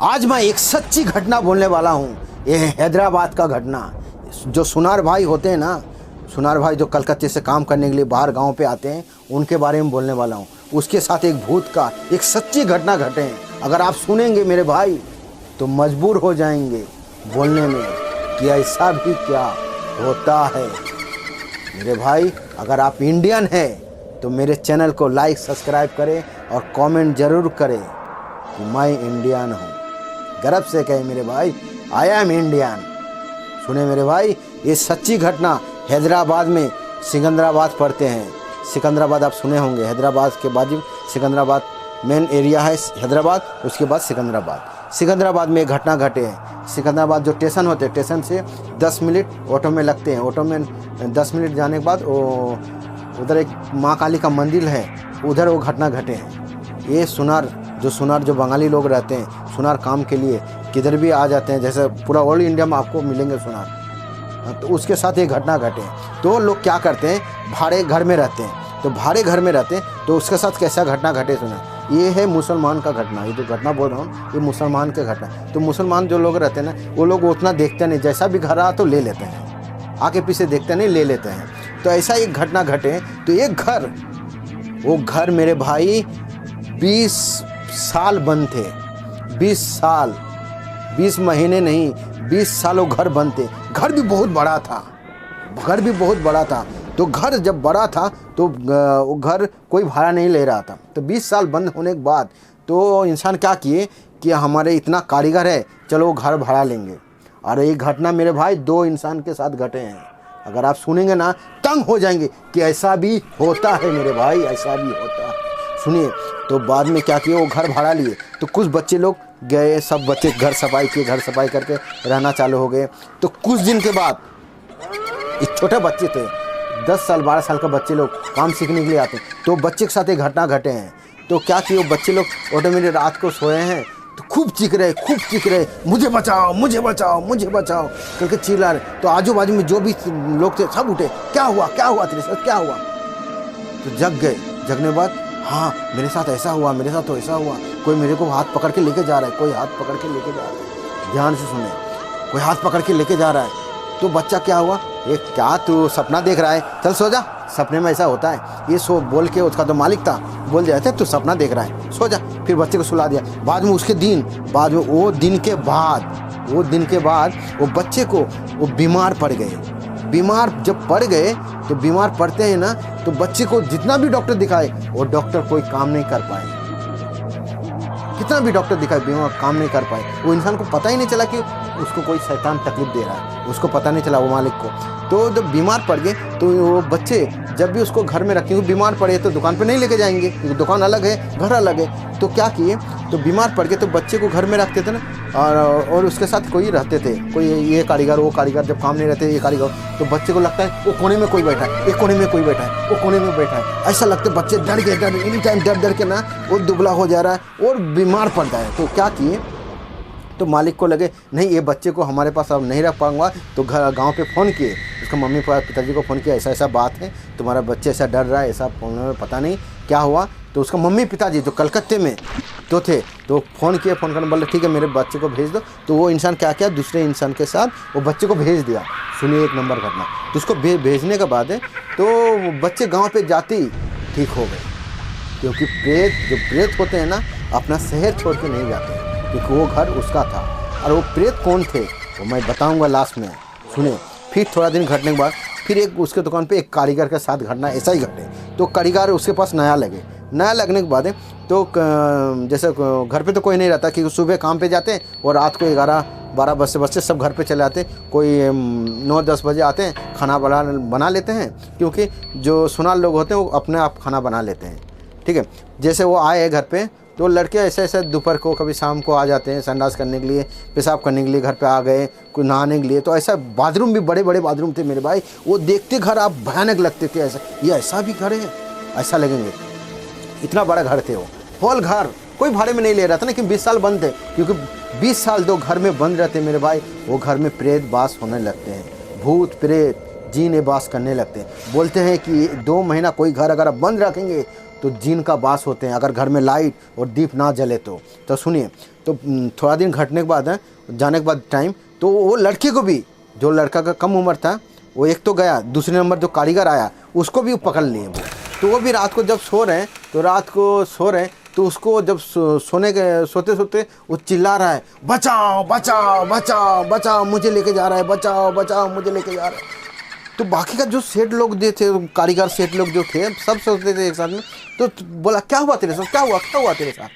आज मैं एक सच्ची घटना बोलने वाला हूँ। ये है हैदराबाद का घटना। जो सुनार भाई होते हैं ना, सुनार भाई जो कलकत्ते से काम करने के लिए बाहर गांव पे आते हैं, उनके बारे में बोलने वाला हूँ। उसके साथ एक भूत का एक सच्ची घटना घटे हैं। अगर आप सुनेंगे मेरे भाई तो मजबूर हो जाएंगे बोलने में कि ऐसा भी क्या होता है। मेरे भाई, अगर आप इंडियन हैं तो मेरे चैनल को लाइक सब्सक्राइब करें और कमेंट ज़रूर करें कि मैं इंडियन हूँ। गर्व से कहें मेरे भाई, आई एम इंडियन। सुने मेरे भाई, ये सच्ची घटना हैदराबाद में सिकंदराबाद पढ़ते हैं। सिकंदराबाद आप सुने होंगे, हैदराबाद के बाद सिकंदराबाद मेन एरिया है हैदराबाद, उसके बाद सिकंदराबाद। सिकंदराबाद में एक घटना घटे हैं। सिकंदराबाद जो स्टेशन होते हैं, स्टेशन से 10 मिनट ऑटो में लगते हैं। ऑटो में 10 मिनट जाने के बाद वो उधर एक माँ काली का मंदिर है, उधर वो घटना घटे हैं। ये सुनार जो बंगाली लोग रहते हैं, सुनार काम के लिए किधर भी आ जाते हैं, जैसे पूरा ऑल इंडिया में आपको मिलेंगे सुनार। तो उसके साथ ये घटना घटे हैं। तो लोग क्या करते हैं, भाड़े घर में रहते हैं। तो भाड़े घर में रहते हैं तो उसके साथ कैसा घटना घटे सुना। ये है मुसलमान का घटना। ये जो घटना बोल रहा हूँ, ये मुसलमान का घटना। तो मुसलमान जो लोग रहते हैं ना, वो लोग उतना देखते नहीं, जैसा भी घर आ तो ले लेते हैं, आगे पीछे देखते नहीं, ले लेते हैं। तो ऐसा एक घटना घटे। तो एक घर, वो घर मेरे भाई 20 साल बंद थे। 20 साल, 20 महीने नहीं, 20 साल वो घर बंद थे। घर भी बहुत बड़ा था, घर भी बहुत बड़ा था। तो घर जब बड़ा था तो वो घर कोई भाड़ा नहीं ले रहा था। तो 20 साल बंद होने के बाद तो इंसान क्या किए कि हमारे इतना कारीगर है, चलो वो घर भाड़ा लेंगे। और ये घटना मेरे भाई 2 इंसान के साथ घटे हैं। अगर आप सुनेंगे ना, तंग हो जाएंगे कि ऐसा भी होता है मेरे भाई, ऐसा भी होता है। सुनिए, तो बाद में क्या किए, वो घर भाड़ा लिए। तो कुछ बच्चे लोग गए, सब बच्चे घर सफाई किए, घर सफाई करके रहना चालू हो गए। तो कुछ दिन के बाद एक छोटे बच्चे थे, 10 साल 12 साल का बच्चे लोग काम सीखने के लिए आते हैं। तो बच्चे के साथ एक घटना घटे हैं। तो क्या किए, वो बच्चे लोग ऑटोमेटिक रात को सोए हैं तो खूब चीख रहे, मुझे बचाओ, मुझे बचाओ, मुझे बचाओ करके चिल्ला रहे। तो आजू बाजू में जो भी लोग थे सब उठे, क्या हुआ तेरे साथ, क्या हुआ। तो जग गए। जगने के बाद, हाँ मेरे साथ ऐसा हुआ, मेरे साथ तो ऐसा हुआ, कोई मेरे को हाथ पकड़ के लेके जा रहा है, कोई हाथ पकड़ के लेके जा रहा है। ध्यान से सुने, कोई हाथ पकड़ के लेके जा रहा है। तो बच्चा क्या हुआ, ये क्या तू सपना देख रहा है, चल सो जा, सपने में ऐसा होता है। ये सो बोल के उसका जो मालिक था बोल दिया था, तू सपना देख रहा है, सो जा। फिर बच्चे को सुला दिया। बाद में उसके दिन बाद में वो दिन के बाद वो बच्चे को वो बीमार पड़ गए। बीमार जब पड़ गए तो बीमार पड़ते हैं ना, तो बच्चे को जितना भी डॉक्टर दिखाए वो डॉक्टर कोई काम नहीं कर पाए। कितना भी डॉक्टर दिखाए, बीमार काम नहीं कर पाए। वो इंसान को पता ही नहीं चला कि उसको कोई शैतान तकलीफ दे रहा है, उसको पता नहीं चला वो मालिक को। तो जब बीमार पड़ गए तो वो बच्चे जब भी उसको घर में रखेंगे, बीमार पड़े तो दुकान पे नहीं लेके जाएंगे, क्योंकि दुकान अलग है, घर अलग है। तो क्या किए, तो बीमार पड़ गए तो बच्चे को घर में रखते थे ना, और उसके साथ कोई रहते थे, कोई ये कारीगर वो कारीगर, जब काम नहीं रहते ये कारीगर। तो बच्चे को लगता है वो कोने में कोई बैठा है, एक कोने में कोई बैठा है, वो कोने में बैठा है, ऐसा लगता है। बच्चे डर एनी टाइम डर के ना वो दुबला हो जा रहा है और बीमार पड़ता है। तो क्या किए, तो मालिक को लगे नहीं, ये बच्चे को हमारे पास अब नहीं रख पाऊंगा। तो गांव पे फ़ोन किए, उसका मम्मी पिताजी को फ़ोन किया, ऐसा बात है, तुम्हारा बच्चे ऐसा डर रहा है, ऐसा पता नहीं क्या हुआ। तो उसका मम्मी पिताजी जो कलकत्ते में तो थे, तो फ़ोन किया, फ़ोन करने बोले ठीक है मेरे बच्चे को भेज दो। तो वो इंसान क्या किया, दूसरे इंसान के साथ वो बच्चे को भेज दिया। सुनिए एक नंबर घटना। तो उसको भेजने के बाद तो बच्चे गाँव पर जाते ही ठीक हो गए, क्योंकि प्रेत होते हैं ना, अपना शहर छोड़ के नहीं जाते, क्योंकि वो घर उसका था। और वो प्रेत कौन थे वो मैं बताऊंगा लास्ट में। सुने, फिर थोड़ा दिन घटने के बाद फिर एक उसके दुकान पे एक कारीगर के साथ घटना ऐसा ही घटे। तो कारीगर उसके पास नया लगने के बाद तो जैसे घर पे तो कोई नहीं रहता, क्योंकि सुबह काम पे जाते हैं और रात को 11-12 बजे सब घर पे चले आते हैं। कोई 9-10 बजे आते हैं, खाना बना लेते हैं, क्योंकि जो सुनार लोग होते हैं वो अपने आप खाना बना लेते हैं। ठीक है, जैसे वो आए घर पे तो लड़के ऐसे दोपहर को कभी शाम को आ जाते हैं संडास करने के लिए, पेशाब करने के लिए, घर पे आ गए कोई नहाने के लिए। तो ऐसा बाथरूम भी बड़े बाथरूम थे मेरे भाई, वो देखते घर आप भयानक लगते थे। ऐसा भी घर है, ऐसा लगेंगे, इतना बड़ा घर थे वो, होल घर। कोई भाड़े में नहीं ले रहा था, लेकिन 20 साल बंद थे, क्योंकि 20 साल दो घर में बंद रहते मेरे भाई, वो घर में प्रेत बास होने लगते हैं। भूत प्रेत जीन बास करने लगते हैं। बोलते हैं कि 2 महीना कोई घर अगर आप बंद रखेंगे तो जीन का बास होते हैं, अगर घर में लाइट और दीप ना जले तो सुनिए, तो थोड़ा दिन घटने के बाद जाने के बाद टाइम, तो वो लड़के को भी, जो लड़का का कम उम्र था वो एक तो गया, दूसरे नंबर जो कारीगर आया उसको भी पकड़ लिए वो। तो वो भी रात को जब सो रहे हैं तो उसको जब सोते सोते वो चिल्ला रहा है, बचाओ बचाओ बचाओ बचाओ, मुझे लेके जा रहा है, बचाओ बचाओ मुझे लेके जा रहा है। तो बाकी का जो सेठ लोग जो थे, कारीगर सेठ लोग जो थे, सब सोचते थे एक साथ में। तो बोला क्या हुआ तेरे साथ, क्या हुआ तेरे साथ।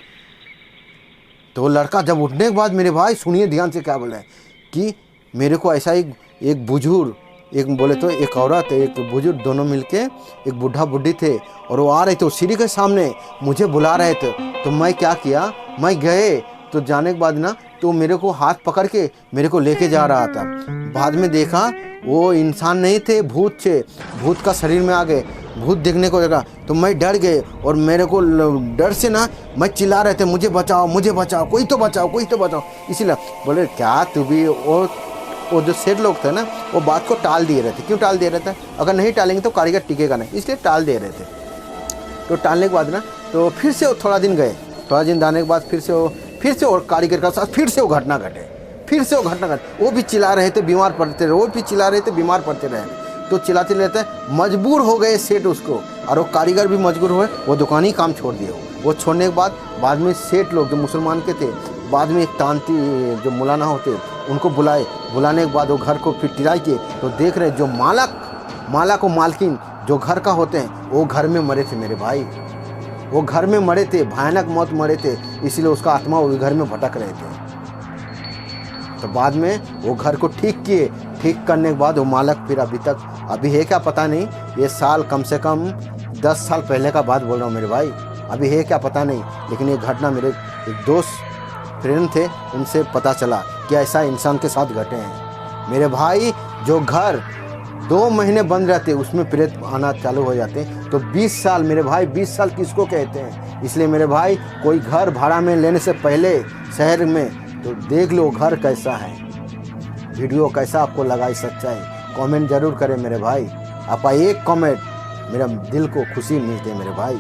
तो वो लड़का जब उठने के बाद, मेरे भाई सुनिए ध्यान से क्या बोला है कि मेरे को ऐसा एक बुजुर्ग, एक बोले तो एक औरत एक बुजुर्ग, दोनों मिलके एक बूढ़ा बुढ़ी थे और वो आ रहे थे सीढ़ी के सामने, मुझे बुला रहे थे। तो मैं क्या किया, मैं गए, तो जाने के बाद ना तो मेरे को हाथ पकड़ के मेरे को लेके जा रहा था। बाद में देखा वो इंसान नहीं थे, भूत थे, भूत का शरीर में आ गए, भूत देखने को लगा। तो मैं डर गए और मेरे को डर से ना मैं चिल्ला रहे थे, मुझे बचाओ मुझे बचाओ, कोई तो बचाओ। इसीलिए बोले क्या तू भी। वो जो सेठ लोग थे ना वो बात को टाल दिए रहे थे। क्यों टाल दिए रहे थे, अगर नहीं टालेंगे तो कारीगर टिकेगा नहीं, इसलिए टाल दे रहे थे। तो टालने के बाद ना तो फिर से वो थोड़ा दिन गए, थोड़ा दिन जाने के बाद फिर से और कारीगर का साथ फिर से वो घटना घटे। वो भी चिल्ला रहे थे, बीमार पड़ते रहे, तो चिल्लाते रहते मजबूर हो गए सेठ उसको, और वो कारीगर भी मजबूर हुए, वो दुकान ही काम छोड़ दिए। वो छोड़ने के बाद में सेठ लोग जो मुसलमान के थे, बाद में एक तांती जो मौलाना होते उनको बुलाने के बाद वो घर को फिर टिराई किए। तो देख रहे जो मालकिन जो घर का होते हैं वो घर में मरे थे मेरे भाई, वो घर में मरे थे, भयानक मौत मरे थे, इसलिए उसका आत्मा वो घर में भटक रहे थे। तो बाद में वो घर को ठीक किए, ठीक करने के बाद वो मालक फिर अभी है क्या पता नहीं, ये साल कम से कम 10 साल पहले का बात बोल रहा हूँ मेरे भाई, अभी है क्या पता नहीं। लेकिन ये घटना मेरे एक दोस्त फ्रेंड थे, उनसे पता चला कि ऐसा इंसान के साथ घटे हैं मेरे भाई। जो घर 2 महीने बंद रहते उसमें प्रेत आना चालू हो जाते हैं। तो 20 साल मेरे भाई, 20 साल किसको कहते हैं। इसलिए मेरे भाई कोई घर भाड़ा में लेने से पहले शहर में तो देख लो घर कैसा है, वीडियो कैसा आपको लगा, सच्चाई कमेंट जरूर करें मेरे भाई। आपका एक कमेंट मेरा दिल को खुशी मिलती है मेरे भाई।